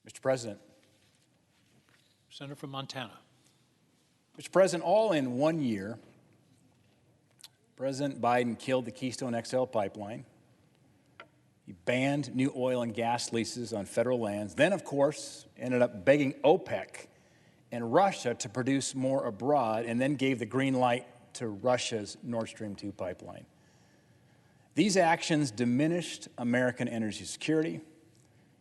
Mr. President. Senator from Montana. Mr. President, all in 1 year, President Biden killed the Keystone XL pipeline. He banned new oil and gas leases on federal lands. Then, of course, ended up begging OPEC and Russia to produce more abroad, and then gave the green light to Russia's Nord Stream 2 pipeline. These actions diminished American energy security.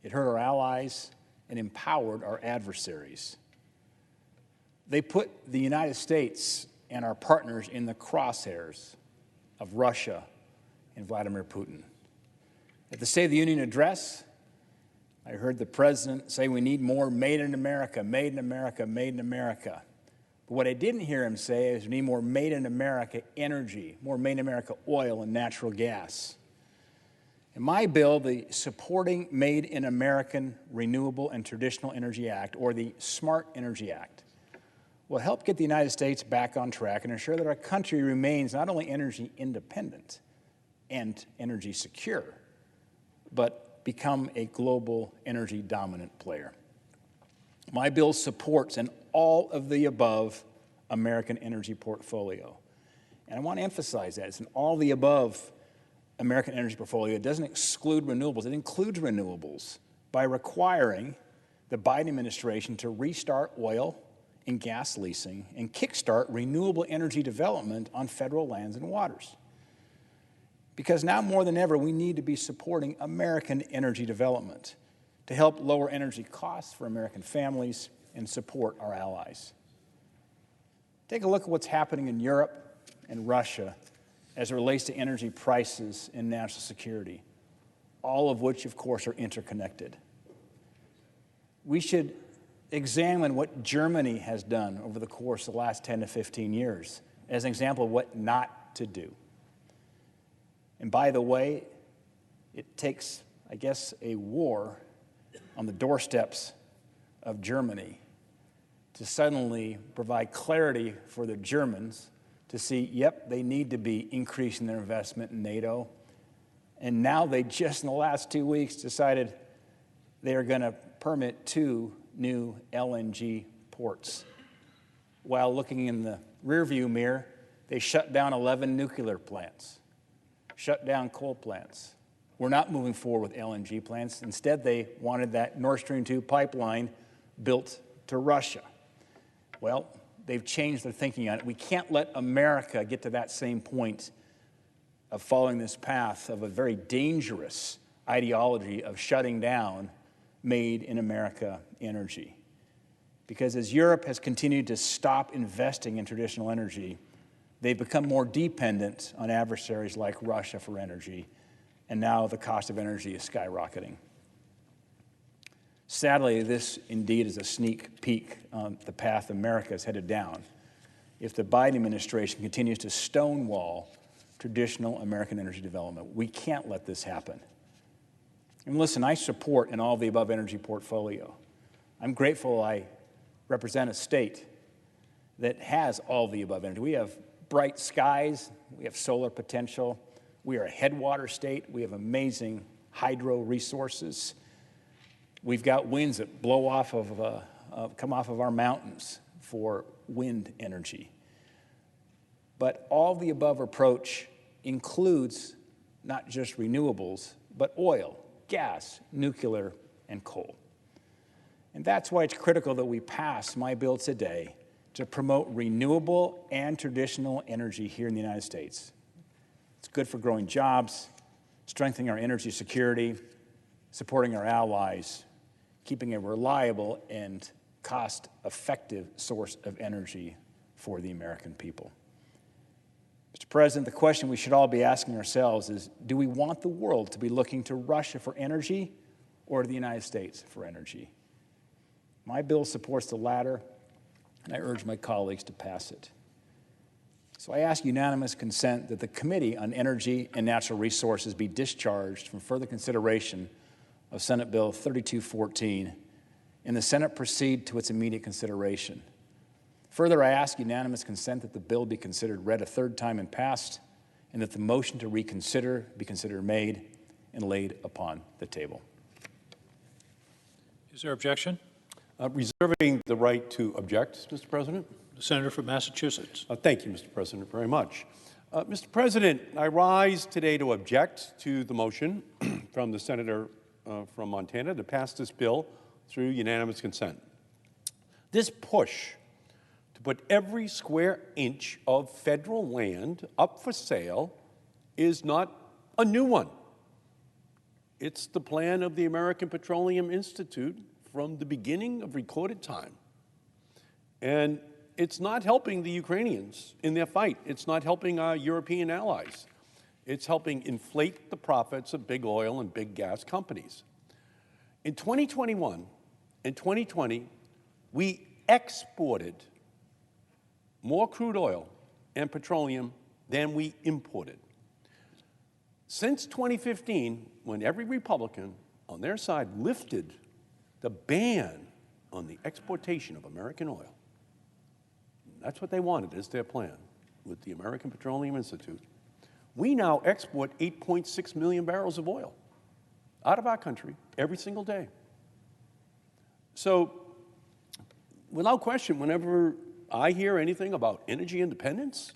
It hurt our allies and empowered our adversaries. They put the United States and our partners in the crosshairs of Russia and Vladimir Putin. At the State of the Union address, I heard the president say we need more made in America, made in America, made in America. But what I didn't hear him say is we need more made in America energy, more made in America oil and natural gas. In my bill, the Supporting Made in American Renewable and Traditional Energy Act, or the Smart Energy Act, will help get the United States back on track and ensure that our country remains not only energy independent and energy secure, but become a global energy dominant player. My bill supports an all of the above American energy portfolio. And I want to emphasize that. It's an all the above American energy portfolio. It doesn't exclude renewables. It includes renewables by requiring the Biden administration to restart oil and gas leasing and kickstart renewable energy development on federal lands and waters. Because now more than ever, we need to be supporting American energy development to help lower energy costs for American families and support our allies. Take a look at what's happening in Europe and Russia as it relates to energy prices and national security, all of which, of course, are interconnected. We should examine what Germany has done over the course of the last 10 to 15 years as an example of what not to do. And by the way, it takes, I guess, a war on the doorsteps of Germany to suddenly provide clarity for the Germans to see, yep, they need to be increasing their investment in NATO. And now they just in the last 2 weeks decided they are going to permit 2 new LNG ports. While looking in the rearview mirror, they shut down 11 nuclear plants, shut down coal plants. We're not moving forward with LNG plants. Instead, they wanted that Nord Stream 2 pipeline built to Russia. Well, they've changed their thinking on it. We can't let America get to that same point of following this path of a very dangerous ideology of shutting down made in America energy. Because as Europe has continued to stop investing in traditional energy, they've become more dependent on adversaries like Russia for energy, and now the cost of energy is skyrocketing. Sadly, this indeed is a sneak peek on the path America is headed down if the Biden administration continues to stonewall traditional American energy development. We can't let this happen. And listen, I support an all-of-the-above energy portfolio. I'm grateful I represent a state that has all-of-the-above energy. We have bright skies, we have solar potential, we are a headwater state, we have amazing hydro resources. We've got winds that blow off of, come off of our mountains for wind energy. But all-of-the-above approach includes not just renewables, but oil, gas, nuclear, and coal. And that's why it's critical that we pass my bill today to promote renewable and traditional energy here in the United States. It's good for growing jobs, strengthening our energy security, supporting our allies, keeping a reliable and cost-effective source of energy for the American people. Mr. President, the question we should all be asking ourselves is, do we want the world to be looking to Russia for energy or to the United States for energy? My bill supports the latter, and I urge my colleagues to pass it. So I ask unanimous consent that the Committee on Energy and Natural Resources be discharged from further consideration of Senate Bill 3214, and the Senate proceed to its immediate consideration. Further, I ask unanimous consent that the bill be considered read a third time and passed, and that the motion to reconsider be considered made and laid upon the table. Is there objection? Reserving the right to object, Mr. President. The senator from Massachusetts. Thank you, Mr. President, very much. Mr. President, I rise today to object to the motion from the senator from Montana to pass this bill through unanimous consent. This push to put every square inch of federal land up for sale is not a new one. It's the plan of the American Petroleum Institute from the beginning of recorded time. And it's not helping the Ukrainians in their fight. It's not helping our European allies. It's helping inflate the profits of big oil and big gas companies. In 2021 and 2020, we exported more crude oil and petroleum than we imported. Since 2015, when every Republican on their side lifted the ban on the exportation of American oil, that's what they wanted as their plan with the American Petroleum Institute, we now export 8.6 million barrels of oil out of our country every single day. So, without question, whenever I hear anything about energy independence,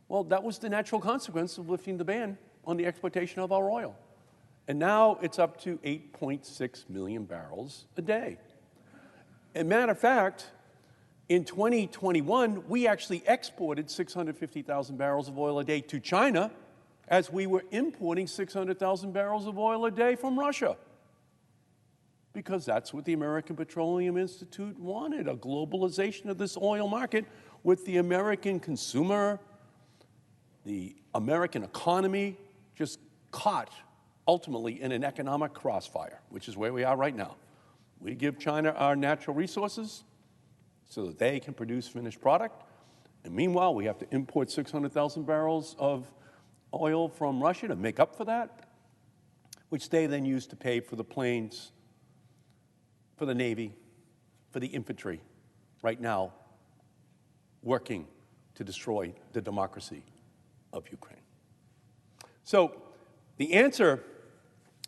well, that was the natural consequence of lifting the ban on the exportation of our oil. And now it's up to 8.6 million barrels a day. As a matter of fact, in 2021, we actually exported 650,000 barrels of oil a day to China as we were importing 600,000 barrels of oil a day from Russia. Because that's what the American Petroleum Institute wanted, a globalization of this oil market with the American consumer, the American economy just caught ultimately in an economic crossfire, which is where we are right now. We give China our natural resources so that they can produce finished product, and meanwhile we have to import 600,000 barrels of oil from Russia to make up for that, which they then use to pay for the planes, for the Navy, for the infantry, right now working to destroy the democracy of Ukraine. So the answer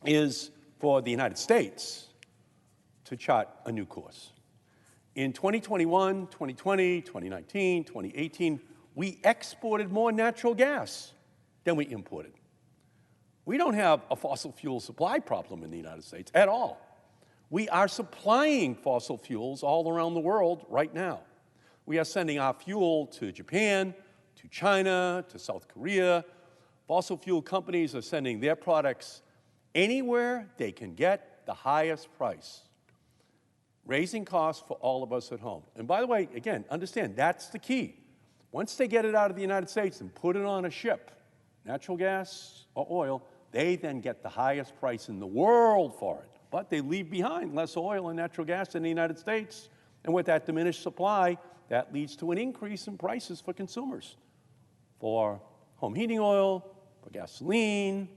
is for the United States to chart a new course. In 2021, 2020, 2019, 2018, we exported more natural gas than we imported. We don't have a fossil fuel supply problem in the United States at all. We are supplying fossil fuels all around the world right now. We are sending our fuel to Japan, to China, to South Korea. Fossil fuel companies are sending their products anywhere they can get the highest price, raising costs for all of us at home. And by the way, again, understand, that's the key. Once they get it out of the United States and put it on a ship, natural gas or oil, they then get the highest price in the world for it. But they leave behind less oil and natural gas in the United States. And with that diminished supply, that leads to an increase in prices for consumers, for home heating oil, for gasoline,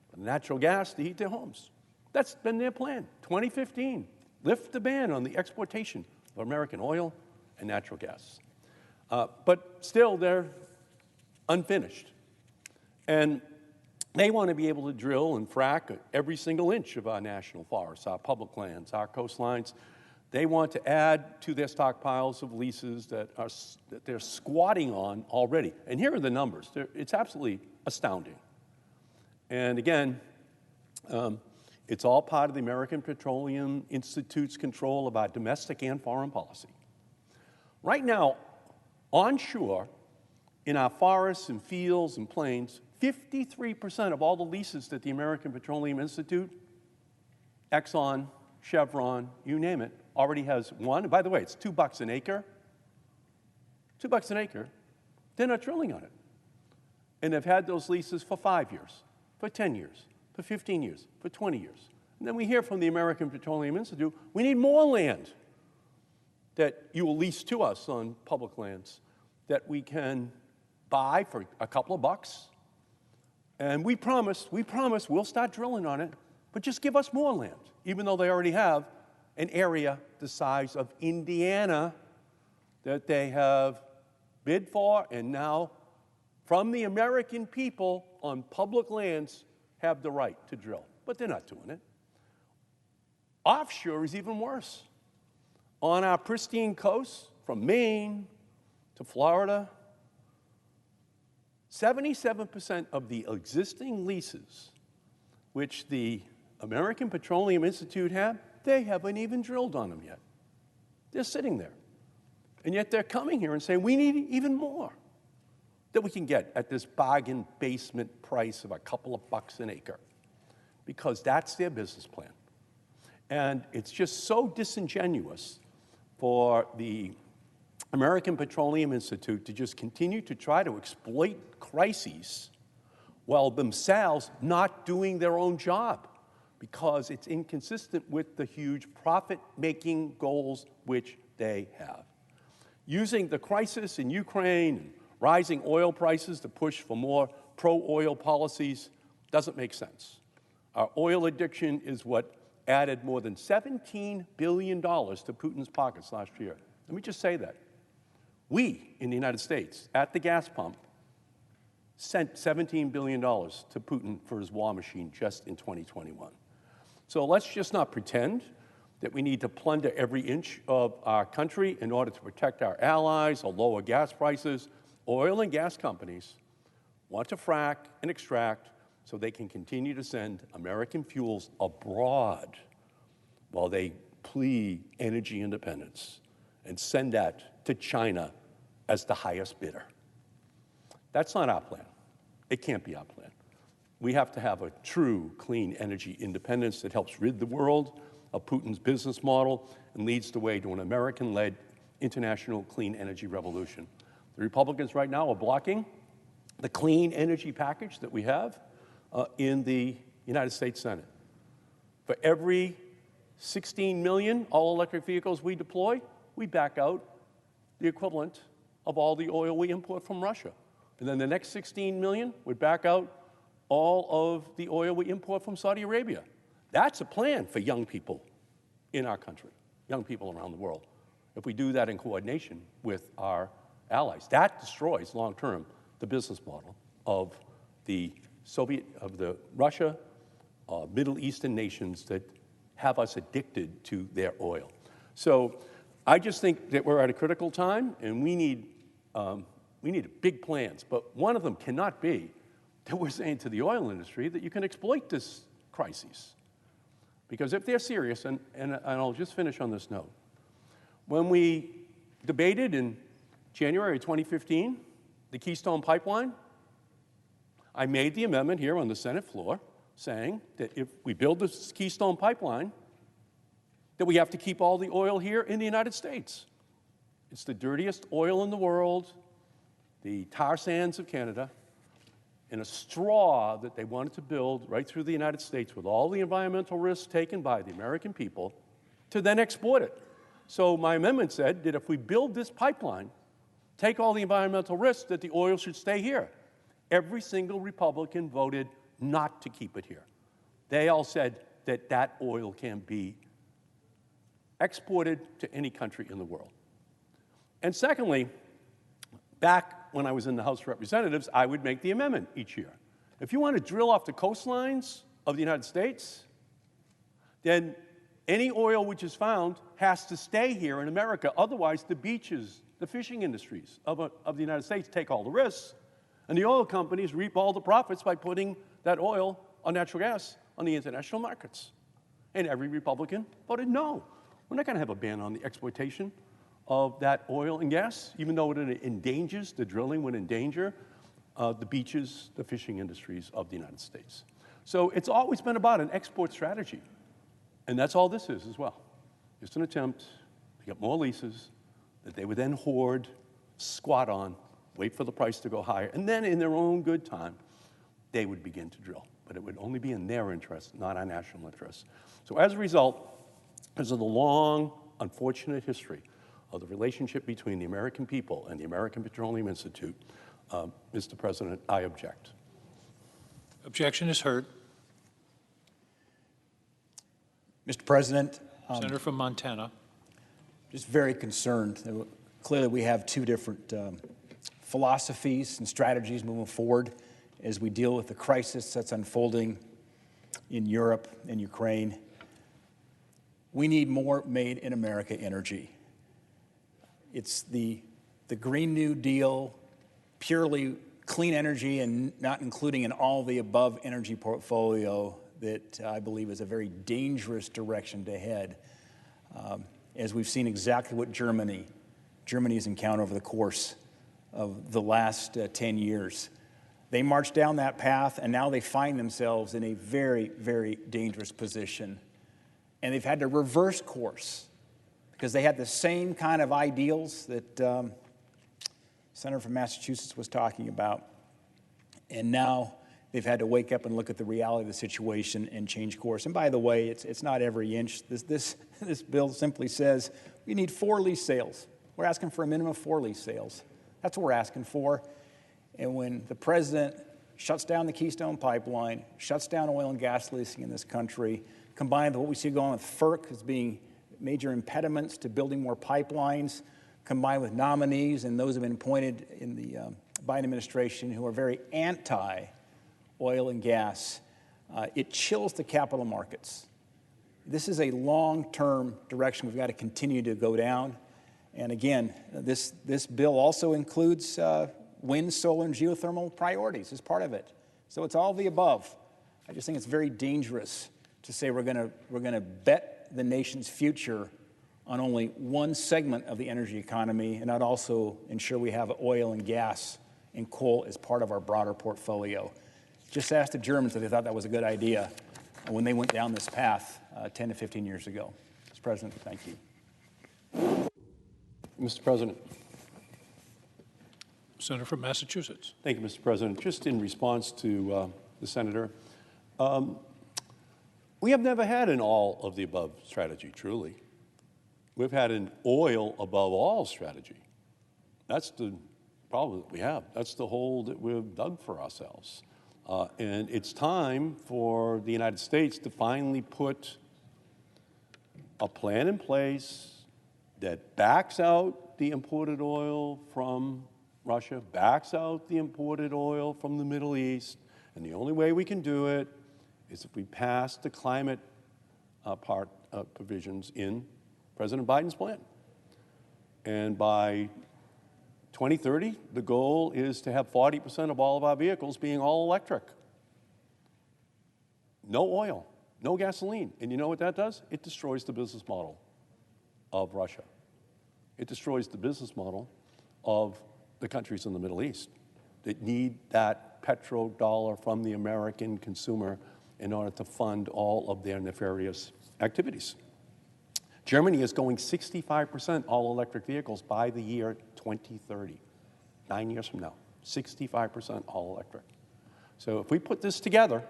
for natural gas to heat their homes. That's been their plan. 2015, lift the ban on the exportation of American oil and natural gas. But still, they're unfinished. And they want to be able to drill and frack every single inch of our national forests, our public lands, our coastlines. They want to add to their stockpiles of leases that they're squatting on already. And here are the numbers. It's absolutely astounding. And again, it's all part of the American Petroleum Institute's control of our domestic and foreign policy. Right now, onshore, in our forests and fields and plains, 53% of all the leases that the American Petroleum Institute, Exxon, Chevron, you name it, already has one. And by the way, it's $2 an acre. $2 an acre. They're not drilling on it. And they've had those leases for 5 years, for 10 years, for 15 years, for 20 years. And then we hear from the American Petroleum Institute, we need more land that you will lease to us on public lands that we can buy for a couple of bucks. And we promise we'll start drilling on it, but just give us more land, even though they already have an area the size of Indiana that they have bid for and now, from the American people on public lands, have the right to drill. But they're not doing it. Offshore is even worse. On our pristine coast, from Maine to Florida, 77% of the existing leases which the American Petroleum Institute have, they haven't even drilled on them yet. They're sitting there. And yet they're coming here and saying, we need even more that we can get at this bargain basement price of a couple of bucks an acre, because that's their business plan. And it's just so disingenuous for the American Petroleum Institute to just continue to try to exploit crises while themselves not doing their own job, because it's inconsistent with the huge profit-making goals which they have. Using the crisis in Ukraine and rising oil prices to push for more pro-oil policies doesn't make sense. Our oil addiction is what added more than $17 billion to Putin's pockets last year. Let me just say that. We, in the United States, at the gas pump, sent $17 billion to Putin for his war machine just in 2021. So let's just not pretend that we need to plunder every inch of our country in order to protect our allies or lower gas prices. Oil and gas companies want to frack and extract so they can continue to send American fuels abroad while they plead energy independence and send that to China as the highest bidder. That's not our plan. It can't be our plan. We have to have a true clean energy independence that helps rid the world of Putin's business model and leads the way to an American-led international clean energy revolution. The Republicans right now are blocking the clean energy package that we have in the United States Senate. For every 16 million all-electric vehicles we deploy, we back out the equivalent of all the oil we import from Russia. And then the next 16 million would back out all of the oil we import from Saudi Arabia. That's a plan for young people in our country, young people around the world. If we do that in coordination with our allies, that destroys long-term the business model of the Russia, Middle Eastern nations that have us addicted to their oil. So I just think that we're at a critical time, and we need big plans. But one of them cannot be that we're saying to the oil industry that you can exploit this crisis. Because if they're serious, and I'll just finish on this note, when we debated in January 2015 the Keystone Pipeline, I made the amendment here on the Senate floor saying that if we build this Keystone Pipeline, that we have to keep all the oil here in the United States. It's the dirtiest oil in the world, the tar sands of Canada, and a straw that they wanted to build right through the United States with all the environmental risks taken by the American people to then export it. So my amendment said that if we build this pipeline, take all the environmental risks, that the oil should stay here. Every single Republican voted not to keep it here. They all said that that oil can be exported to any country in the world. And secondly, back when I was in the House of Representatives, I would make the amendment each year. If you want to drill off the coastlines of the United States, then any oil which is found has to stay here in America. Otherwise, the beaches, the fishing industries of the United States take all the risks, and the oil companies reap all the profits by putting that oil or natural gas on the international markets. And every Republican voted no. We're not going to have a ban on the exploitation of that oil and gas, even though it endangers, the drilling would endanger the beaches, the fishing industries of the United States. So it's always been about an export strategy. And that's all this is as well. Just an attempt to get more leases that they would then hoard, squat on, wait for the price to go higher, and then in their own good time, they would begin to drill. But it would only be in their interest, not our national interest. So as a result, because of the long, unfortunate history of the relationship between the American people and the American Petroleum Institute, Mr. President, I object. Objection is heard. Mr. President, Senator from Montana. just very concerned. Clearly, we have two different philosophies and strategies moving forward as we deal with the crisis that's unfolding in Europe and Ukraine. We need more made in America energy. It's the Green New Deal, purely clean energy and not including an all the above energy portfolio that I believe is a very dangerous direction to head. As we've seen exactly what Germany has encountered over the course of the last 10 years. They marched down that path, and now they find themselves in a very, very dangerous position. And they've had to reverse course because they had the same kind of ideals that Senator from Massachusetts was talking about. And now they've had to wake up and look at the reality of the situation and change course. And by the way, it's not every inch. This bill simply says we need 4 lease sales. We're asking for a minimum of 4 lease sales. That's what we're asking for. And when the president shuts down the Keystone Pipeline, shuts down oil and gas leasing in this country, combined with what we see going on with FERC as being major impediments to building more pipelines, combined with nominees and those who have been appointed in the Biden administration who are very anti-oil and gas, it chills the capital markets. This is a long-term direction we've got to continue to go down. And again, this bill also includes wind, solar, and geothermal priorities as part of it. So it's all the above. I just think it's very dangerous to say we're going to bet the nation's future on only one segment of the energy economy and not also ensure we have oil and gas and coal as part of our broader portfolio. Just ask the Germans if they thought that was a good idea when they went down this path 10 to 15 years ago. Mr. President, thank you. Mr. President. Senator from Massachusetts. Thank you, Mr. President. Just in response to the senator, we have never had an all of the above strategy, truly. We've had an oil above all strategy. That's the problem that we have. That's the hole that we've dug for ourselves. And it's time for the United States to finally put a plan in place that backs out the imported oil from Russia, backs out the imported oil from the Middle East, and the only way we can do it is if we pass the climate provisions in President Biden's plan. And by 2030, the goal is to have 40% of all of our vehicles being all electric. No oil, no gasoline. And you know what that does? It destroys the business model of Russia. It destroys the business model of the countries in the Middle East that need that petrodollar from the American consumer in order to fund all of their nefarious activities. Germany is going 65% all-electric vehicles by the year 2030, 9 years from now, 65% all-electric. So if we put this together,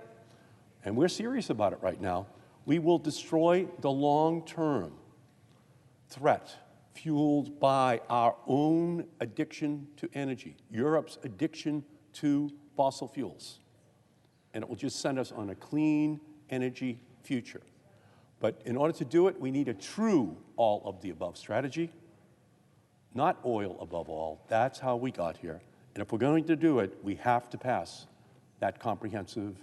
and we're serious about it right now, we will destroy the long-term threat fueled by our own addiction to energy, Europe's addiction to fossil fuels. And it will just send us on a clean energy future. But in order to do it, we need a true all-of-the-above strategy, not oil above all. That's how we got here. And if we're going to do it, we have to pass that comprehensive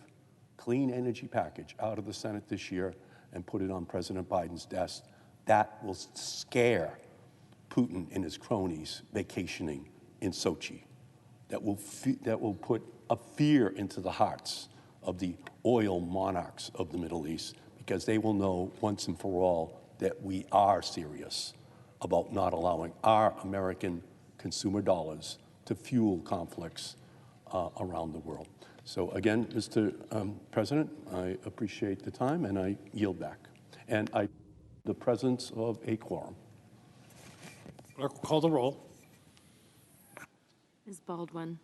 clean energy package out of the Senate this year and put it on President Biden's desk. That will scare Putin and his cronies vacationing in Sochi. That will put a fear into the hearts of the oil monarchs of the Middle East, because they will know once and for all that we are serious about not allowing our American consumer dollars to fuel conflicts around the world. So again, Mr. President, I appreciate the time and I yield back. And the presence of a quorum. Clerk will call the roll. Ms. Baldwin.